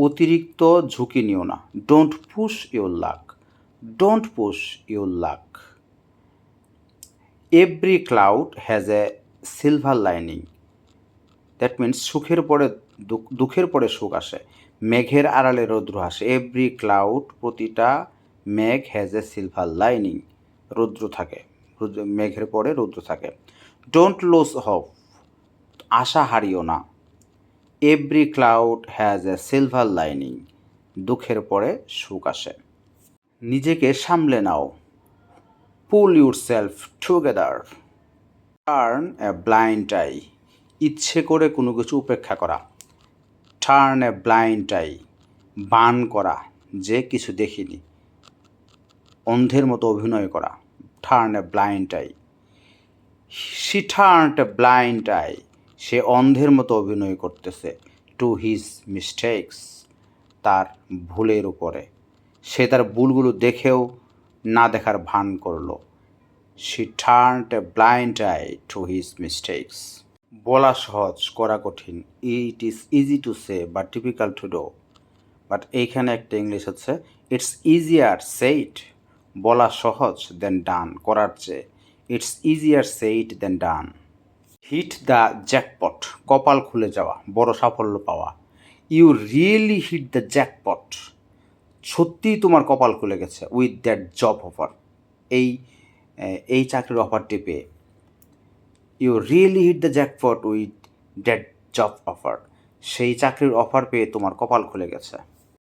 অতিরিক্ত ঝুঁকি নিও না। Don't push your lakh. Don't push your lakh. Every cloud has a silver lining. That means দুঃখের পরে সুখ আসে। মেঘের আড়ালে রৌদ্র আসে। এভরি ক্লাউড, প্রতিটা মেঘ হ্যাজ এ সিলভার লাইনিং। রৌদ্র থাকে, মেঘের পরে রৌদ্র থাকে। Don't lose hope. আশা হারিও না। Every cloud has a silver lining. দুঃখের পরে সুখ আসে। নিজেকে সামলে নাও। Pull yourself together. Turn a blind eye. ইচ্ছে করে কোনো কিছু উপেক্ষা করা। Turn a blind eye. বান করা, যে কিছু দেখিনি। অন্ধের মতো অভিনয় করা। Turn a blind eye. She turned a blind eye. সে অন্ধের মতো অভিনয় করতেছে। To his mistakes. তার ভুলের উপরে। সে তার ভুলগুলো দেখেও না দেখার ভান করলো। She turned a blind I two his mistakes. বলা সহজ, করা কঠিন। It is easy to say but difficult to do. But এইখানে একটা ইংলিশ হচ্ছে, ইটস ইজিয়ার সেইড। বলা সহজ দেন ডান, করার চেয়ে। It's easier said than done. Hit the jackpot. কপাল খুলে যাওয়া, বড় সাফল্য পাওয়া। You really hit the jackpot. সত্যিই তোমার কপাল খুলে গেছে। With that job offer. এই চাকরির অফারটি পেয়ে। You really hit the jackpot with that job offer. সেই চাকরির অফার পেয়ে তোমার কপাল খুলে গেছে।